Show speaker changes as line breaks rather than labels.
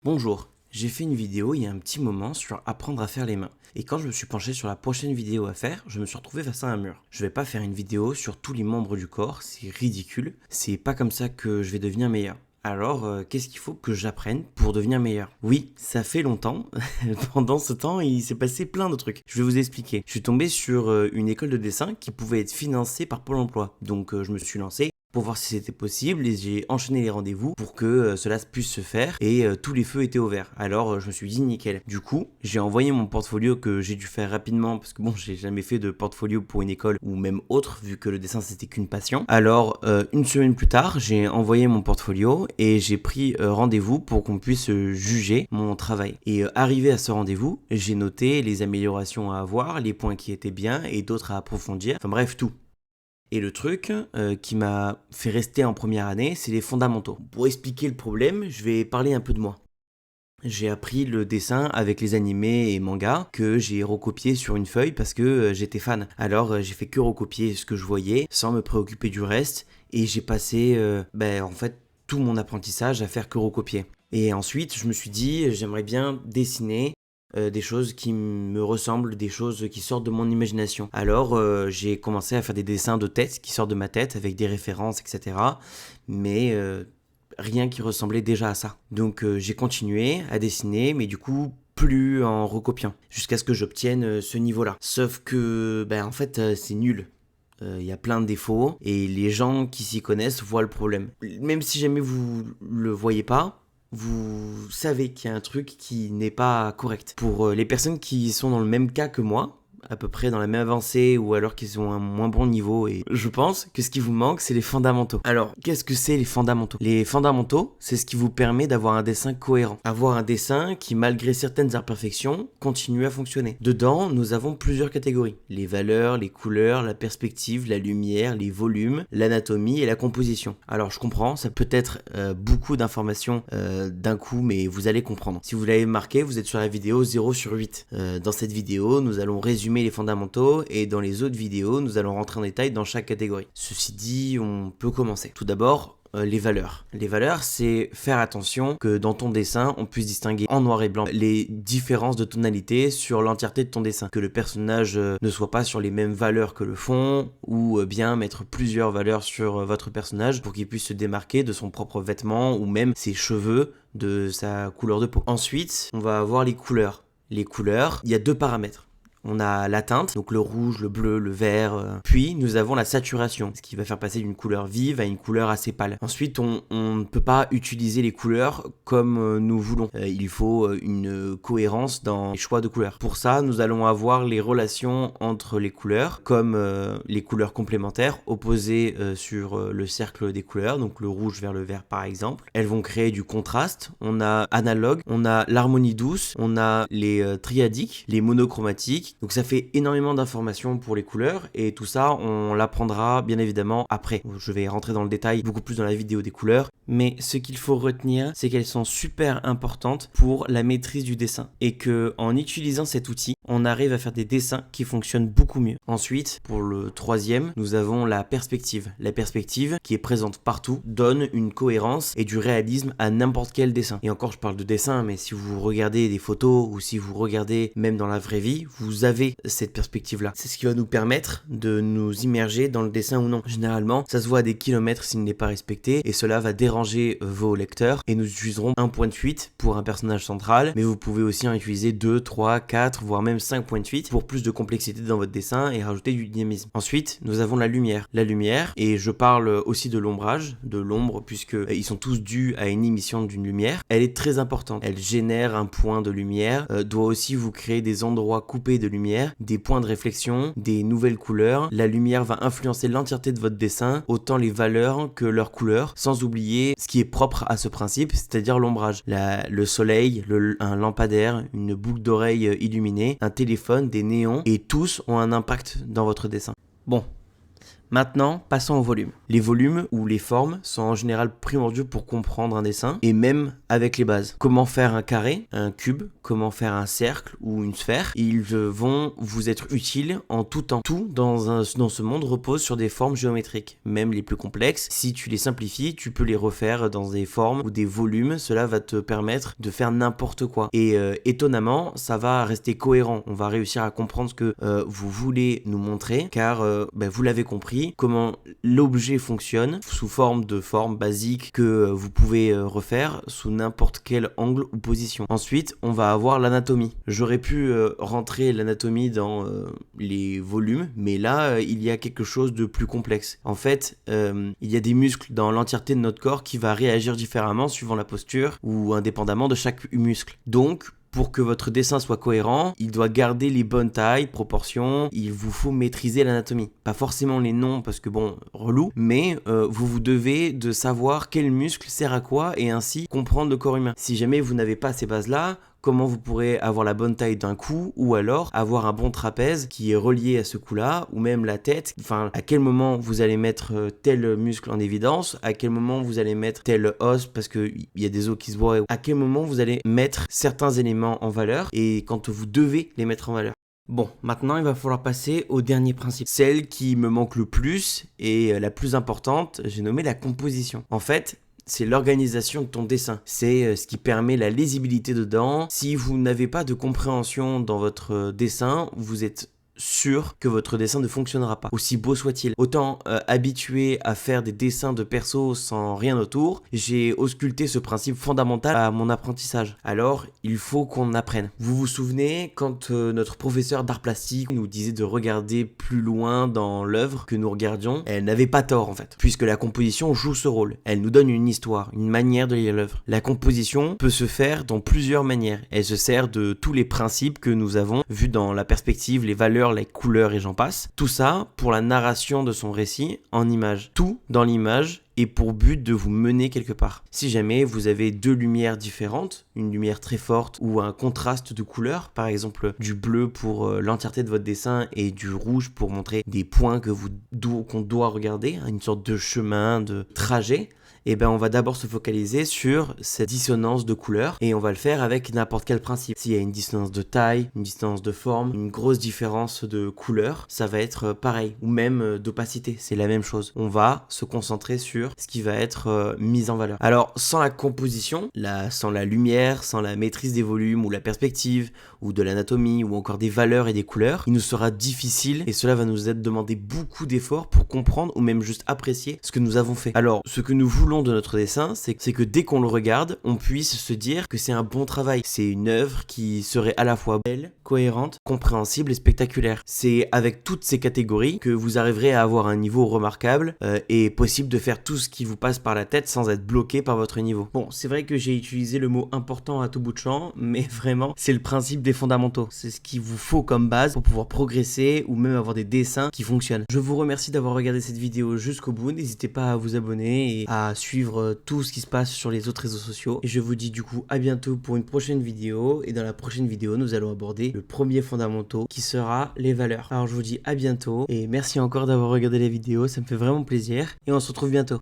Bonjour, j'ai fait une vidéo il y a un petit moment sur apprendre à faire les mains. Et quand je me suis penché sur la prochaine vidéo à faire, je me suis retrouvé face à un mur. Je vais pas faire une vidéo sur tous les membres du corps, c'est ridicule. C'est pas comme ça que je vais devenir meilleur. Alors, qu'est-ce qu'il faut que j'apprenne pour devenir meilleur? Oui, ça fait longtemps. Pendant ce temps, il s'est passé plein de trucs. Je vais vous expliquer. Je suis tombé sur une école de dessin qui pouvait être financée par Pôle emploi. Donc, je me suis lancé pour voir si c'était possible et j'ai enchaîné les rendez-vous pour que cela puisse se faire et tous les feux étaient ouverts. Alors je me suis dit nickel. Du coup, j'ai envoyé mon portfolio que j'ai dû faire rapidement parce que bon, j'ai jamais fait de portfolio pour une école ou même autre vu que le dessin c'était qu'une passion. Alors une semaine plus tard, j'ai envoyé mon portfolio et j'ai pris rendez-vous pour qu'on puisse juger mon travail. Et arrivé à ce rendez-vous, j'ai noté les améliorations à avoir, les points qui étaient bien et d'autres à approfondir. Enfin bref, tout. Et le truc qui m'a fait rester en première année, c'est les fondamentaux. Pour expliquer le problème, je vais parler un peu de moi. J'ai appris le dessin avec les animés et mangas que j'ai recopié sur une feuille parce que j'étais fan. Alors j'ai fait que recopier ce que je voyais sans me préoccuper du reste et j'ai passé en fait tout mon apprentissage à faire que recopier. Et ensuite je me suis dit j'aimerais bien dessiner des choses qui me ressemblent, des choses qui sortent de mon imagination. Alors j'ai commencé à faire des dessins de tête qui sortent de ma tête avec des références, etc. Mais rien qui ressemblait déjà à ça. Donc j'ai continué à dessiner, mais du coup plus en recopiant, jusqu'à ce que j'obtienne ce niveau-là. Sauf que, en fait, c'est nul. Il y a plein de défauts et les gens qui s'y connaissent voient le problème. Même si jamais vous le voyez pas, vous savez qu'il y a un truc qui n'est pas correct. Pour les personnes qui sont dans le même cas que moi, à peu près dans la même avancée ou alors qu'ils ont un moins bon niveau, et je pense que ce qui vous manque c'est les fondamentaux. Alors qu'est-ce que c'est les fondamentaux? Les fondamentaux, c'est ce qui vous permet d'avoir un dessin cohérent, avoir un dessin qui malgré certaines imperfections continue à fonctionner. Dedans nous avons plusieurs catégories: les valeurs, les couleurs, la perspective, la lumière, les volumes, l'anatomie et la composition. Alors je comprends, ça peut être beaucoup d'informations d'un coup, mais vous allez comprendre. Si vous l'avez marqué, vous êtes sur la vidéo 0 sur 8. Dans cette vidéo nous allons résumer les fondamentaux et dans les autres vidéos, nous allons rentrer en détail dans chaque catégorie. Ceci dit, on peut commencer. Tout d'abord, les valeurs. Les valeurs, c'est faire attention que dans ton dessin, on puisse distinguer en noir et blanc les différences de tonalité sur l'entièreté de ton dessin. Que le personnage ne soit pas sur les mêmes valeurs que le fond, ou bien mettre plusieurs valeurs sur votre personnage pour qu'il puisse se démarquer de son propre vêtement ou même ses cheveux, de sa couleur de peau. Ensuite, on va avoir les couleurs. Les couleurs, il y a deux paramètres. On a la teinte, donc le rouge, le bleu, le vert. Puis nous avons la saturation, ce qui va faire passer d'une couleur vive à une couleur assez pâle. Ensuite, on ne peut pas utiliser les couleurs comme nous voulons. Il faut une cohérence dans les choix de couleurs. Pour ça, nous allons avoir les relations entre les couleurs, comme les couleurs complémentaires opposées sur le cercle des couleurs, donc le rouge vers le vert par exemple. Elles vont créer du contraste. On a analogue, on a l'harmonie douce, on a les triadiques, les monochromatiques. Donc ça fait énormément d'informations pour les couleurs et tout ça on l'apprendra bien évidemment après. Je vais rentrer dans le détail beaucoup plus dans la vidéo des couleurs, mais ce qu'il faut retenir c'est qu'elles sont super importantes pour la maîtrise du dessin et que en utilisant cet outil on arrive à faire des dessins qui fonctionnent beaucoup mieux. Ensuite, pour le troisième, nous avons la perspective. La perspective qui est présente partout donne une cohérence et du réalisme à n'importe quel dessin. Et encore je parle de dessin, mais si vous regardez des photos ou si vous regardez même dans la vraie vie, vous avez cette perspective là. C'est ce qui va nous permettre de nous immerger dans le dessin ou non. Généralement, ça se voit à des kilomètres s'il n'est pas respecté et cela va déranger vos lecteurs et nous utiliserons un point de fuite pour un personnage central, mais vous pouvez aussi en utiliser 2, 3, 4, voire même 5 points de fuite pour plus de complexité dans votre dessin et rajouter du dynamisme. Ensuite, nous avons la lumière. La lumière, et je parle aussi de l'ombrage, de l'ombre, puisque ils sont tous dus à une émission d'une lumière. Elle est très importante. Elle génère un point de lumière, doit aussi vous créer des endroits coupés de lumière, des points de réflexion, des nouvelles couleurs. La lumière va influencer l'entièreté de votre dessin, autant les valeurs que leurs couleurs, sans oublier ce qui est propre à ce principe, c'est-à-dire l'ombrage. Le soleil, un lampadaire, une boucle d'oreille illuminée, un téléphone, des néons, et tous ont un impact dans votre dessin. Bon, Maintenant, passons au volume. Les volumes ou les formes sont en général primordiaux pour comprendre un dessin et même avec les bases. Comment faire un carré, un cube, comment faire un cercle ou une sphère, ils vont vous être utiles en tout temps. Tout dans ce monde repose sur des formes géométriques, même les plus complexes. Si tu les simplifies, tu peux les refaire dans des formes ou des volumes. Cela va te permettre de faire n'importe quoi. Et étonnamment, ça va rester cohérent. On va réussir à comprendre ce que vous voulez nous montrer, car vous l'avez compris, comment l'objet fonctionne sous forme basique que vous pouvez refaire sous n'importe quel angle ou position. Ensuite, on va avoir l'anatomie. J'aurais pu rentrer l'anatomie dans les volumes, mais là, il y a quelque chose de plus complexe. En fait, il y a des muscles dans l'entièreté de notre corps qui va réagir différemment suivant la posture ou indépendamment de chaque muscle. Donc, pour que votre dessin soit cohérent, il doit garder les bonnes tailles, proportions, il vous faut maîtriser l'anatomie. Pas forcément les noms parce que bon, relou, mais vous devez de savoir quel muscle sert à quoi et ainsi comprendre le corps humain. Si jamais vous n'avez pas ces bases-là, comment vous pourrez avoir la bonne taille d'un cou ou alors avoir un bon trapèze qui est relié à ce cou-là ou même la tête. Enfin, à quel moment vous allez mettre tel muscle en évidence, à quel moment vous allez mettre tel os parce qu'il y a des os qui se voient, à quel moment vous allez mettre certains éléments en valeur et quand vous devez les mettre en valeur. Bon, maintenant il va falloir passer au dernier principe. Celle qui me manque le plus et la plus importante, j'ai nommé la composition. En fait, c'est l'organisation de ton dessin. C'est ce qui permet la lisibilité dedans. Si vous n'avez pas de compréhension dans votre dessin, vous êtes sûr que votre dessin ne fonctionnera pas, aussi beau soit-il. Autant habitué à faire des dessins de perso sans rien autour, j'ai ausculté ce principe fondamental à mon apprentissage. Alors, il faut qu'on apprenne. Vous vous souvenez quand notre professeur d'art plastique nous disait de regarder plus loin dans l'œuvre que nous regardions? Elle n'avait pas tort en fait, puisque la composition joue ce rôle. Elle nous donne une histoire, une manière de lire l'œuvre. La composition peut se faire dans plusieurs manières. Elle se sert de tous les principes que nous avons vus dans la perspective, les valeurs, les couleurs et j'en passe. Tout ça pour la narration de son récit en images. Tout dans l'image et pour but de vous mener quelque part. Si jamais vous avez deux lumières différentes, une lumière très forte ou un contraste de couleurs, par exemple du bleu pour l'entièreté de votre dessin et du rouge pour montrer des points qu'on doit regarder, une sorte de chemin, de trajet, et ben on va d'abord se focaliser sur cette dissonance de couleurs et on va le faire avec n'importe quel principe. S'il y a une dissonance de taille, une dissonance de forme, une grosse différence de couleur, ça va être pareil, ou même d'opacité, c'est la même chose. On va se concentrer sur ce qui va être mis en valeur. Alors sans la composition, sans la lumière, sans la maîtrise des volumes ou la perspective ou de l'anatomie ou encore des valeurs et des couleurs, il nous sera difficile et cela va nous demander beaucoup d'efforts pour comprendre ou même juste apprécier ce que nous avons fait. Alors ce que nous voulons de notre dessin, c'est que dès qu'on le regarde, on puisse se dire que c'est un bon travail. C'est une œuvre qui serait à la fois belle, cohérente, compréhensible et spectaculaire. C'est avec toutes ces catégories que vous arriverez à avoir un niveau remarquable et possible de faire tout ce qui vous passe par la tête sans être bloqué par votre niveau. Bon, c'est vrai que j'ai utilisé le mot important à tout bout de champ, mais vraiment, c'est le principe des fondamentaux. C'est ce qu'il vous faut comme base pour pouvoir progresser ou même avoir des dessins qui fonctionnent. Je vous remercie d'avoir regardé cette vidéo jusqu'au bout. N'hésitez pas à vous abonner et à suivre tout ce qui se passe sur les autres réseaux sociaux. Et je vous dis du coup à bientôt pour une prochaine vidéo. Et dans la prochaine vidéo, nous allons aborder le premier fondamentaux qui sera les valeurs. Alors je vous dis à bientôt et merci encore d'avoir regardé la vidéo. Ça me fait vraiment plaisir et on se retrouve bientôt.